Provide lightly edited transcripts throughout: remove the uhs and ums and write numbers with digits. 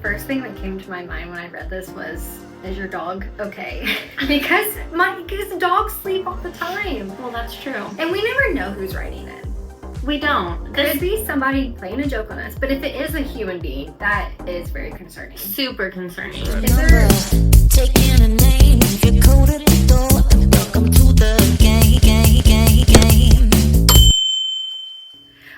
First thing that came to my mind when I read this was, is your dog okay? because dogs sleep all the time. Well, that's true. And we never know who's writing it. We don't. Could be somebody playing a joke on us, but if it is a human being, that is very concerning. Super concerning. Is there... Taking a name, if you coded the door, and welcome to the game.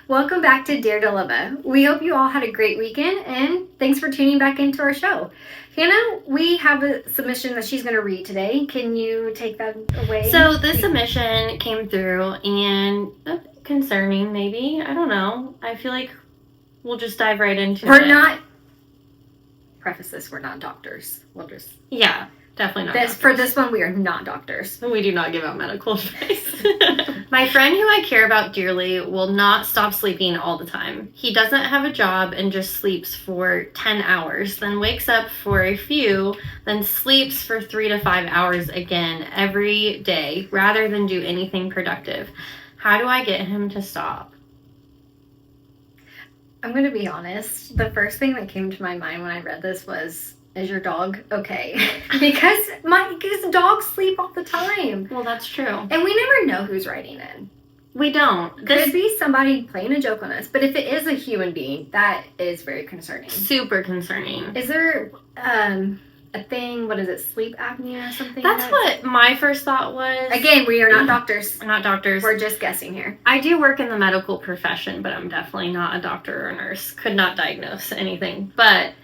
Welcome back to Dear Dilemma. We hope you all had a great weekend, and thanks for tuning back into our show. Hannah, we have a submission that she's going to read today. Can you take that away? So this submission came through, and concerning maybe. I don't know. I feel like we'll just dive right into it. We're not... Preface this, we're not doctors. We'll just... Yeah, definitely not doctors. For this one, we are not doctors. We do not give out medical advice. My friend who I care about dearly will not stop sleeping all the time. He doesn't have a job and just sleeps for 10 hours, then wakes up for a few, then sleeps for 3 to 5 hours again every day, rather than do anything productive. How do I get him to stop? I'm going to be honest. The first thing that came to my mind when I read this was, is your dog okay? because dogs sleep all the time. Well, that's true. And we never know who's writing it. We don't. Could be somebody playing a joke on us, but if it is a human being, that is very concerning. Super concerning. Is there a thing, what is it, sleep apnea or something? That's what my first thought was. Again, we are not doctors. We're not doctors. We're just guessing here. I do work in the medical profession, but I'm definitely not a doctor or a nurse. Could not diagnose anything. But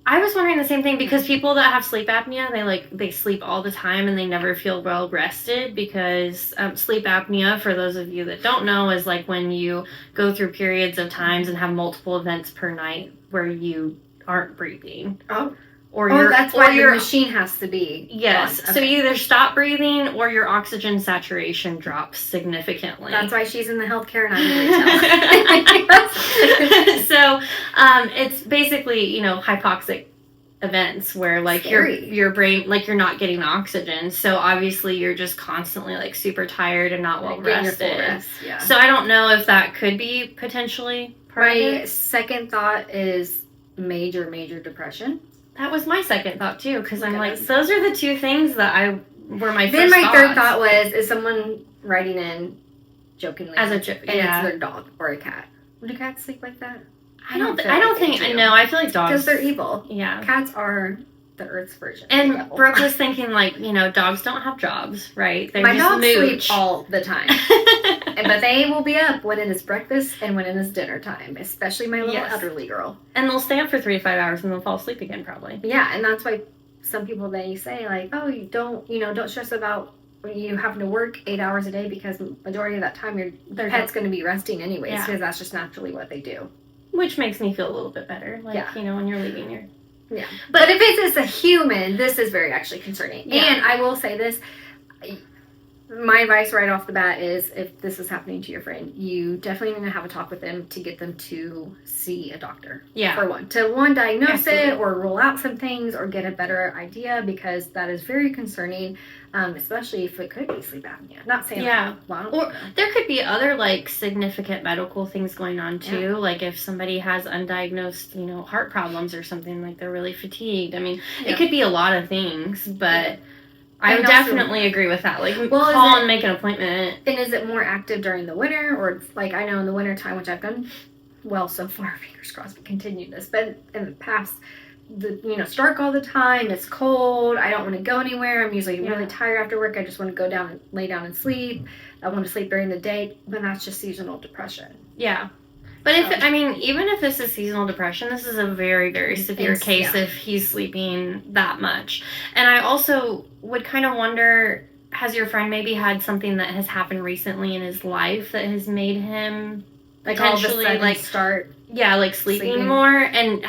I was wondering the same thing, because people that have sleep apnea, they sleep all the time and they never feel well rested, because sleep apnea, for those of you that don't know, is like when you go through periods of times and have multiple events per night where you aren't breathing. Oh. That's why your machine has to be. Yes. Okay. So you either stop breathing or your oxygen saturation drops significantly. That's why she's in the healthcare and I'm in retail. So it's basically, hypoxic events where your brain, you're not getting oxygen. So obviously you're just constantly super tired and not well rested. Rest, yeah. So I don't know if that could be potentially part of it. My second thought is major depression. That was my second thought too, because I'm like, those are the two things that were my first Then my thoughts. third thought was, is someone writing in jokingly as a joke, and it's their dog or a cat? Do cats sleep like that? I don't think. No, I feel like dogs, because they're evil. Yeah, cats are the Earth's version. And Brooke was thinking dogs don't have jobs, right? My dogs sleep all the time. But they will be up when it is breakfast and when it is dinner time, especially my little elderly girl. And they'll stay up for 3 to 5 hours and they'll fall asleep again, probably. Yeah, and that's why some people, they say, you don't stress about you having to work 8 hours a day, because majority of that time your pet's going to be resting anyways, because that's just naturally what they do. Which makes me feel a little bit better, when you're leaving your... Yeah. But if it's a human, this is very actually concerning. Yeah. And I will say this, my advice right off the bat is, if this is happening to your friend, you definitely need to have a talk with them to get them to see a doctor. Yeah. For one. To diagnose it or rule out some things or get a better idea, because that is very concerning, especially if it could be sleep apnea. Not saying or there could be other significant medical things going on too. Like if somebody has undiagnosed, heart problems or something, they're really fatigued. I mean, it could be a lot of things, but I would definitely agree with that. Call and make an appointment. And is it more active during the winter, or it's I know in the winter time, which I've done well so far, fingers crossed we continue this, but in the past, it's dark all the time, it's cold, I don't want to go anywhere, I'm usually really tired after work, I just want to go down and lay down and sleep, I want to sleep during the day, but that's just seasonal depression. Yeah. But even if this is seasonal depression, this is a very, very severe case if he's sleeping that much. And I also would kind of wonder, has your friend maybe had something that has happened recently in his life that has made him potentially start sleeping more? And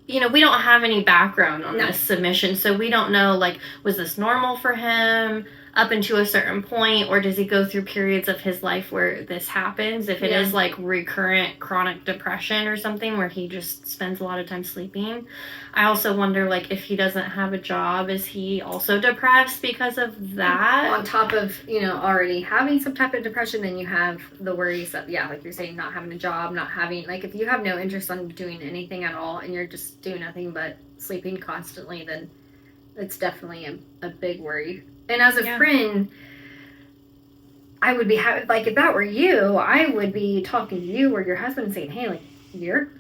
we don't have any background on this submission, so we don't know was this normal for him? up until a certain point, or does he go through periods of his life where this happens? If it is like recurrent chronic depression or something where he just spends a lot of time sleeping. I also wonder, like, if he doesn't have a job, is he also depressed because of that? On top of, already having some type of depression, then you have the worries of, like you're saying, not having a job, not having, like, if you have no interest in doing anything at all and you're just doing nothing but sleeping constantly, then it's definitely a big worry. And as a friend, I would be like, if that were you, I would be talking to you or your husband saying, hey, like, you're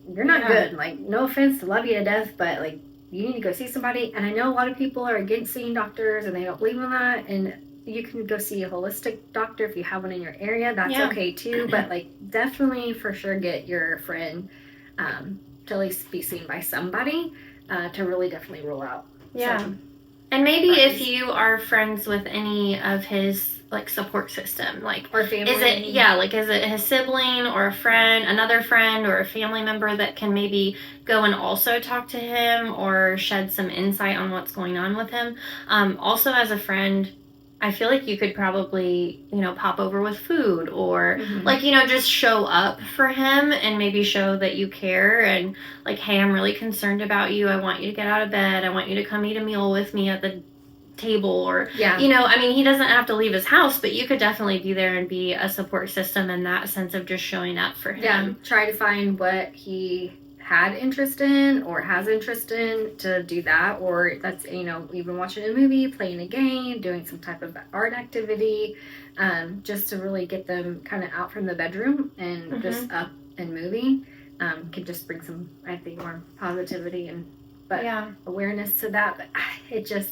not good. Like, no offense, love you to death, but like, you need to go see somebody. And I know a lot of people are against seeing doctors and they don't believe in that. And you can go see a holistic doctor if you have one in your area. That's okay too. But like, definitely for sure get your friend to at least be seen by somebody to really definitely rule out. Yeah. And maybe if you are friends with any of his like support system, like, or family, is it his sibling or a friend, another friend or a family member that can maybe go and also talk to him or shed some insight on what's going on with him. Also, as a friend, I feel like you could probably, pop over with food or like, just show up for him and maybe show that you care and like, hey, I'm really concerned about you. I want you to get out of bed. I want you to come eat a meal with me at the table or, he doesn't have to leave his house, but you could definitely be there and be a support system in that sense of just showing up for him. Yeah, try to find what he had interest in or has interest in to do that, or that's even watching a movie, playing a game, doing some type of art activity, just to really get them kind of out from the bedroom and just up and moving. Can just bring some, I think, more positivity and awareness to that. But it just,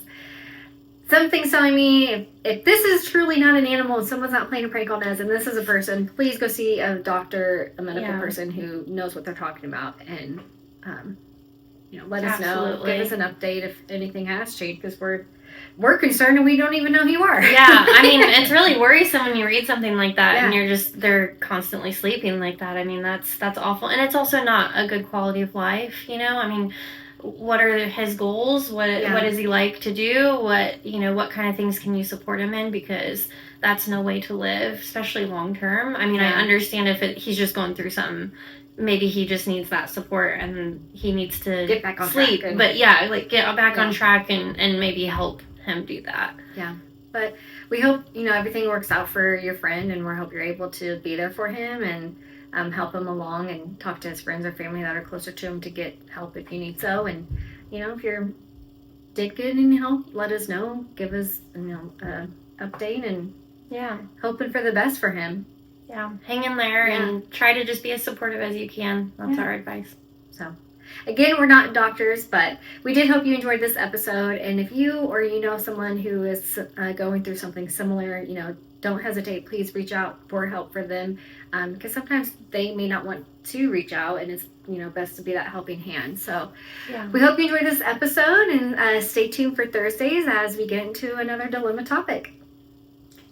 something's telling me if this is truly not an animal and someone's not playing a prank on us and this is a person, please go see a doctor, a medical person who knows what they're talking about, and let us know, give us an update if anything has changed, because we're concerned and we don't even know who you are. It's really worrisome when you read something like that and they're constantly sleeping like that. That's awful, and it's also not a good quality of life. What are his goals? What does he like to do? What kind of things can you support him in? Because that's no way to live, especially long term. I understand if he's just going through something, maybe he just needs that support and he needs to get back on sleep. track. But get back on track and maybe help him do that. Yeah. But we hope, everything works out for your friend, and we hope you're able to be there for him and help him along and talk to his friends or family that are closer to him to get help if you need so. And, if you did get any help, let us know. Give us, an update, and hoping for the best for him. Yeah, hang in there and try to just be as supportive as you can. That's our advice. So, again, we're not doctors, but we did hope you enjoyed this episode. And if you or someone who is going through something similar, don't hesitate. Please reach out for help for them, because sometimes they may not want to reach out, and it's best to be that helping hand. So we hope you enjoyed this episode, and stay tuned for Thursdays as we get into another dilemma topic.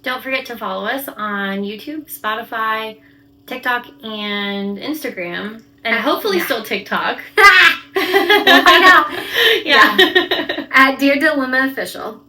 Don't forget to follow us on YouTube, Spotify, TikTok, and Instagram, and hopefully still TikTok. We'll find out. At Dear Dilemma Official.